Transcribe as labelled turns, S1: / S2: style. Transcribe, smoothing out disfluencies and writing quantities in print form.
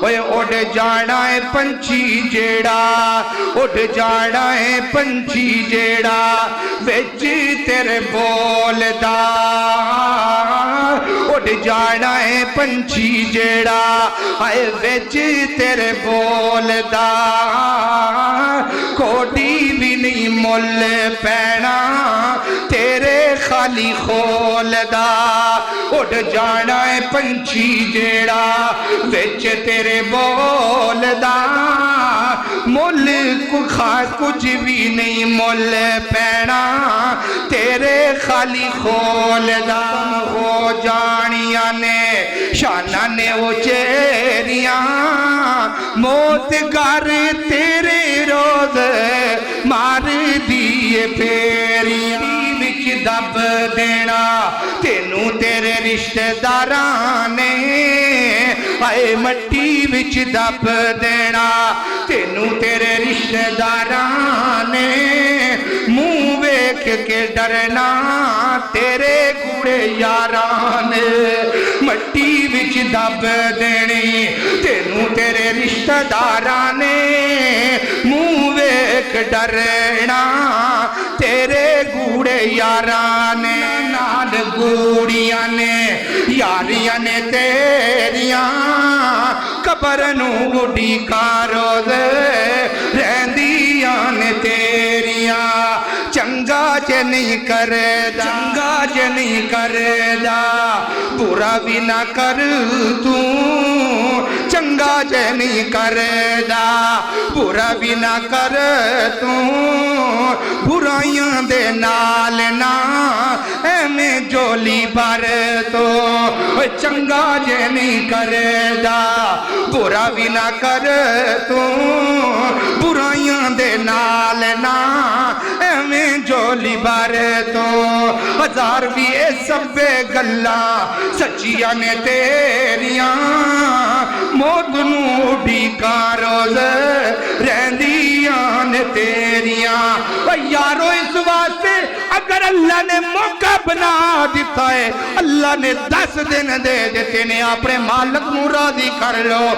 S1: ओए उड़ जाना है पंछी जेड़ा, उड़ जाना है पंछी जेड़ा विच तेरे बोलदा। उड़ जाना है पंछी जेड़ा आए विच तेरे बोलदा। कोडी भी नहीं मुल पैना तेरे खाली खोलदा। उड़ जाना है पंछी जेड़ा विच तेरे बोलदा। मुल कुछ भी नहीं मुल पैना तेरे खाली खोलदा। हो जानिया ने शाना ने उचेरियां मौत घर तेरे रोज मार दिए फेरियां। विच दब देना तेनू तेरे रिश्तेदारां ने, आए मट्टी विच दब देना तेनू तेरे रिश्तेदारां ने। मुंह वेख के डरना तेरे कूड़े यारां ने। मट्टी विच दब देनी तेनू तेरे रिश्तेदारां ने। मुंह वेख डरना तेरे गूड़े यारां ने। नाल गूड़ियां ने यारियां ने तेरियां कबर नू उड़ीका रोज़ रहिंदियां ने तेरियां। चंगा ज नहीं करदा, चंगा ज नहीं करदा बुरा भी ना कर तू। चंगा ज नहीं करदा बुरा भी ना कर तू। बुराइयां दे नाल ना एवें जोली भर तो। चंगा ज नहीं करदा बुरा भी ना कर तू। बुराइयां दे नाल ना एवें जोली भर तो। हजार भी ये सब्बे गल्लां सच्चियां ने तेरियां। मौत नू उड़ीका रोज़ रहिंदियां ने तेरियां। यारो इस वास्ते अगर अल्लाह ने मौका बना दिता है, अल्लाह ने 10 दिन दे दिते ने, अपने मालिक नू राज़ी कर लो।